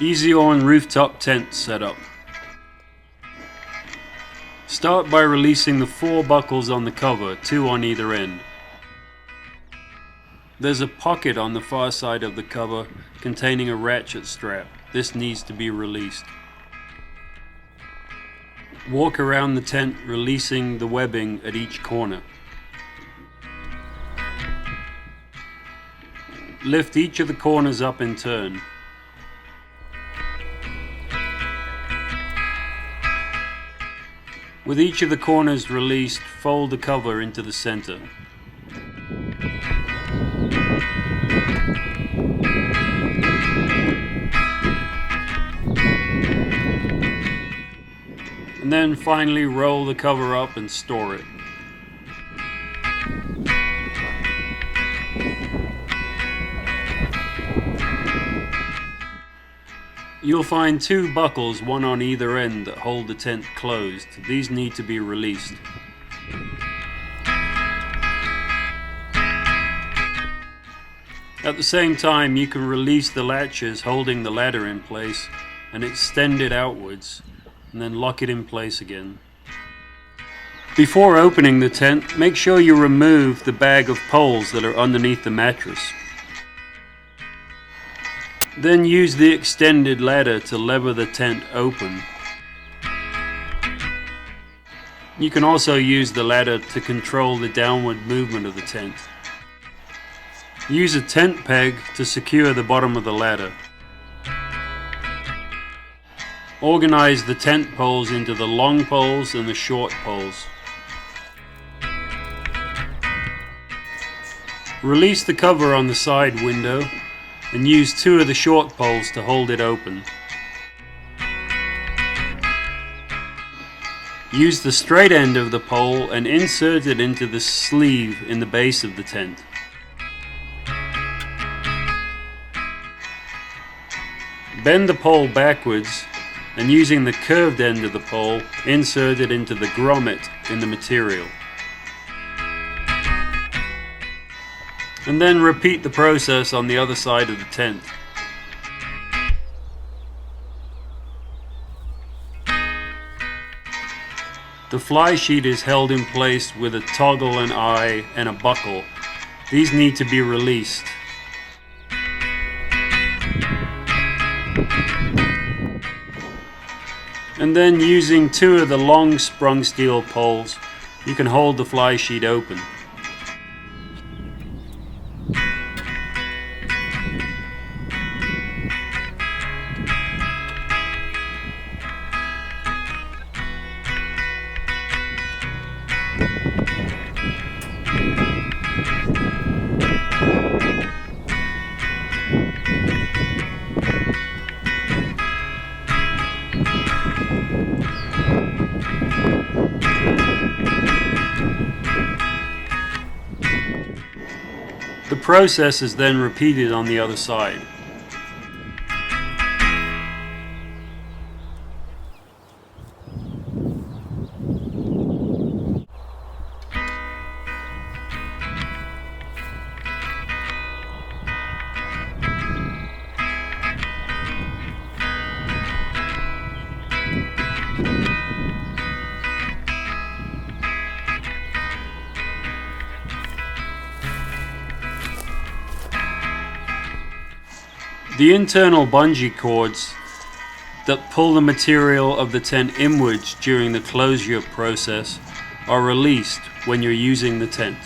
Eezi Awn rooftop tent setup. Start by releasing the 4 buckles on the cover, 2 on either end. There's a pocket on the far side of the cover containing a ratchet strap. This needs to be released. Walk around the tent, releasing the webbing at each corner. Lift each of the corners up in turn. With each of the corners released, fold the cover into the center. And then finally roll the cover up and store it. You'll find 2 buckles, 1 on either end, that hold the tent closed. These need to be released. At the same time, you can release the latches holding the ladder in place and extend it outwards, and then lock it in place again. Before opening the tent, make sure you remove the bag of poles that are underneath the mattress. Then use the extended ladder to lever the tent open. You can also use the ladder to control the downward movement of the tent. Use a tent peg to secure the bottom of the ladder. Organize the tent poles into the long poles and the short poles. Release the cover on the side window and use 2 of the short poles to hold it open. Use the straight end of the pole and insert it into the sleeve in the base of the tent. Bend the pole backwards and using the curved end of the pole, insert it into the grommet in the material. And then repeat the process on the other side of the tent. The fly sheet is held in place with a toggle, an eye, and a buckle. These need to be released. And then using 2 of the long sprung steel poles, you can hold the fly sheet open. The process is then repeated on the other side. The internal bungee cords that pull the material of the tent inwards during the closure process are released when you're using the tent.